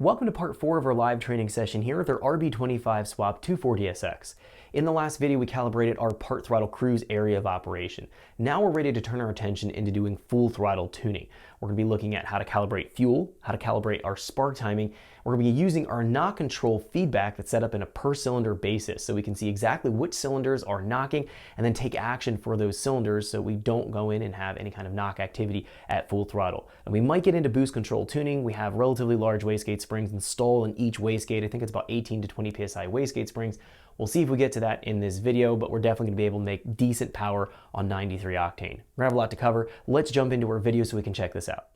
Welcome to part 4 of our live training session here with our RB25 Swap 240SX. In the last video, we calibrated our part throttle cruise area of operation. Now we're ready to turn our attention into doing full throttle tuning. We're going to be looking at how to calibrate fuel, how to calibrate our spark timing. We're going to be using our knock control feedback that's set up in a per cylinder basis so we can see exactly which cylinders are knocking and then take action for those cylinders so we don't go in and have any kind of knock activity at full throttle. And we might get into boost control tuning. We have relatively large wastegate springs installed in each wastegate. I think it's about 18 to 20 psi wastegate springs. We'll see if we get to that in this video, but we're definitely going to be able to make decent power on 93 octane. We're going to have a lot to cover. Let's jump into our video so we can check this out.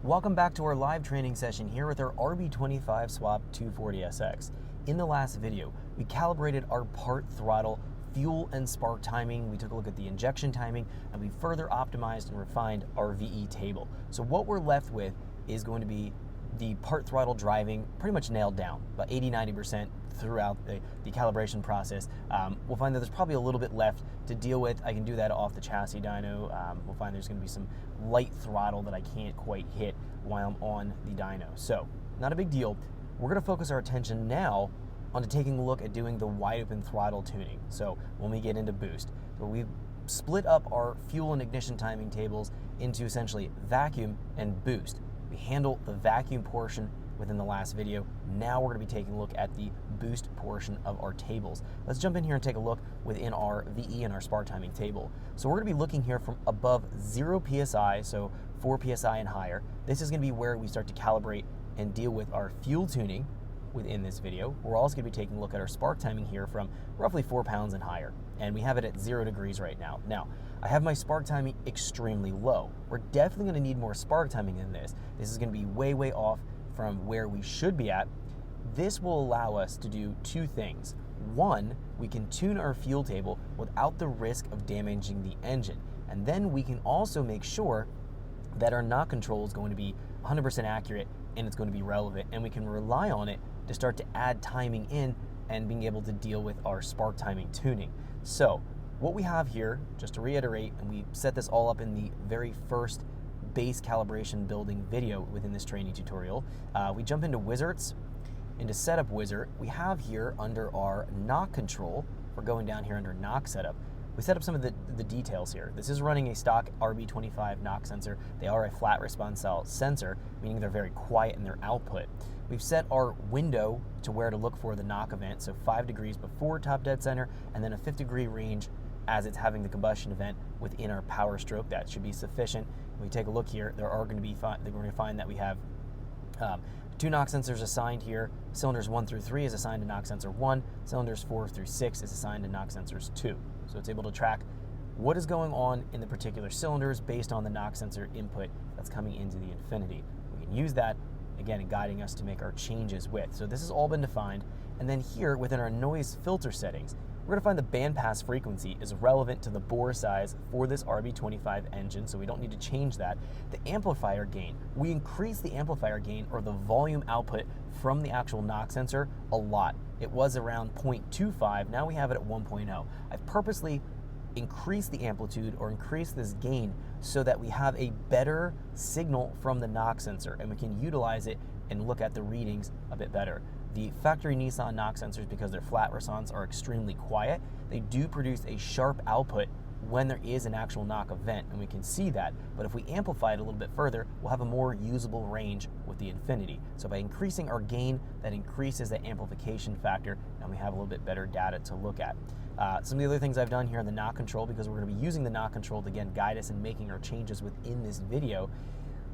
Welcome back to our live training session here with our RB25 Swap 240SX. In the last video, we calibrated our part throttle, fuel, and spark timing. We took a look at the injection timing, and we further optimized and refined our VE table. So what we're left with is going to be the part throttle driving pretty much nailed down, about 80–90% throughout the calibration process. We'll find that there's probably a little bit left to deal with. I can do that off the chassis dyno. We'll find there's going to be some light throttle that I can't quite hit while I'm on the dyno. So, not a big deal. We're going to focus our attention now onto taking a look at doing the wide open throttle tuning. So, when we get into boost. So we've split up our fuel and ignition timing tables into essentially vacuum and boost. We handle the vacuum portion within the last video. Now we're going to be taking a look at the boost portion of our tables. Let's jump in here and take a look within our VE and our spark timing table. So we're going to be looking here from above 0 psi, so 4 psi and higher. This is going to be where we start to calibrate and deal with our fuel tuning within this video. We're also going to be taking a look at our spark timing here from roughly 4 pounds and higher, and we have it at 0 degrees right now. Now, I have my spark timing extremely low. We're definitely going to need more spark timing in this. This is going to be way, way off from where we should be at. This will allow us to do two things. One, we can tune our fuel table without the risk of damaging the engine. And then we can also make sure that our knock control is going to be 100% accurate and it's going to be relevant, and we can rely on it to start to add timing in and being able to deal with our spark timing tuning. So what we have here, just to reiterate, and we set this all up in the very first base calibration building video within this training tutorial. We jump into wizards, into setup wizard. We have here under our knock control, we're going down here under knock setup. We set up some of the details here. This is running a stock RB25 knock sensor. They are a flat response cell sensor, meaning they're very quiet in their output. We've set our window to where to look for the knock event, so 5 degrees before top dead center, and then a 5-degree range as it's having the combustion event within our power stroke. That should be sufficient. When we take a look here, we're going to find that we have 2 knock sensors assigned here. Cylinders 1 through 3 is assigned to knock sensor 1. Cylinders 4 through 6 is assigned to knock sensors 2. So it's able to track what is going on in the particular cylinders based on the knock sensor input that's coming into the Infinity. We can use that, again, in guiding us to make our changes with. So this has all been defined. And then here, within our noise filter settings, we're going to find the bandpass frequency is relevant to the bore size for this RB25 engine, so we don't need to change that. The amplifier gain, we increase the amplifier gain or the volume output from the actual knock sensor a lot. It was around 0.25, now we have it at 1.0. I've purposely increased the amplitude or increased this gain so that we have a better signal from the knock sensor and we can utilize it and look at the readings a bit better. The factory Nissan knock sensors, because they're flat response, are extremely quiet. They do produce a sharp output when there is an actual knock event, and we can see that. But if we amplify it a little bit further, we'll have a more usable range with the Infinity. So by increasing our gain, that increases the amplification factor, and we have a little bit better data to look at. Some of the other things I've done here in the knock control, because we're going to be using the knock control to, again, guide us in making our changes within this video,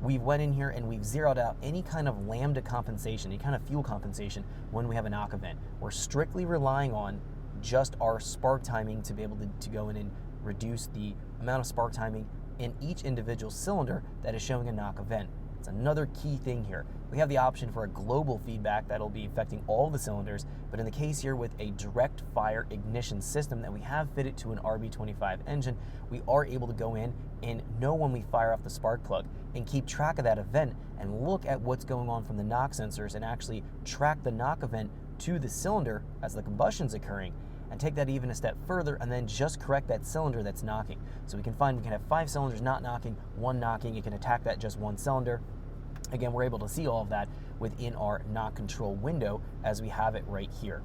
we went in here and we've zeroed out any kind of lambda compensation, any kind of fuel compensation when we have a knock event. We're strictly relying on just our spark timing to be able to go in and reduce the amount of spark timing in each individual cylinder that is showing a knock event. It's another key thing here. We have the option for a global feedback that'll be affecting all the cylinders, but in the case here with a direct fire ignition system that we have fitted to an RB25 engine, we are able to go in and know when we fire off the spark plug and keep track of that event and look at what's going on from the knock sensors and actually track the knock event to the cylinder as the combustion's occurring, and take that even a step further and then just correct that cylinder that's knocking. So we can have 5 cylinders not knocking, 1 knocking. You can attack that just 1 cylinder. Again, we're able to see all of that within our knock control window as we have it right here.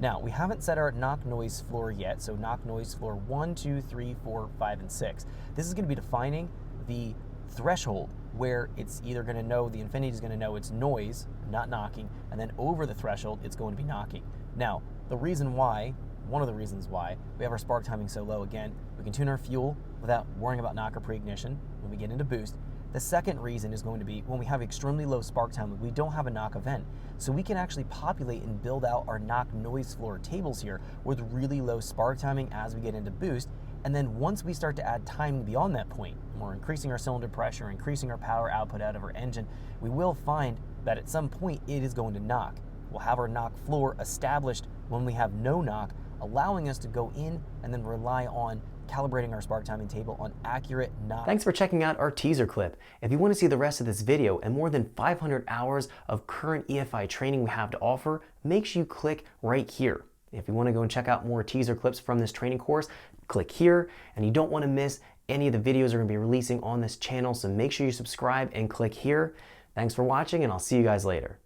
Now, we haven't set our knock noise floor yet, so knock noise floor 1, 2, 3, 4, 5, and 6. This is going to be defining the threshold where it's either going to know, the Infinity is going to know it's noise, not knocking, and then over the threshold, it's going to be knocking. Now, the reason why, one of the reasons why we have our spark timing so low, again, we can tune our fuel without worrying about knock or pre-ignition when we get into boost. The second reason is going to be when we have extremely low spark time, we don't have a knock event. So we can actually populate and build out our knock noise floor tables here with really low spark timing as we get into boost. And then once we start to add timing beyond that point, and we're increasing our cylinder pressure, increasing our power output out of our engine, we will find that at some point it is going to knock. We'll have our knock floor established when we have no knock, allowing us to go in and then rely on calibrating our spark timing table on accurate knock. Thanks for checking out our teaser clip. If you want to see the rest of this video and more than 500 hours of current EFI training we have to offer, make sure you click right here. If you want to go and check out more teaser clips from this training course, click here, and you don't want to miss any of the videos we're going to be releasing on this channel, so make sure you subscribe and click here. Thanks for watching, and I'll see you guys later.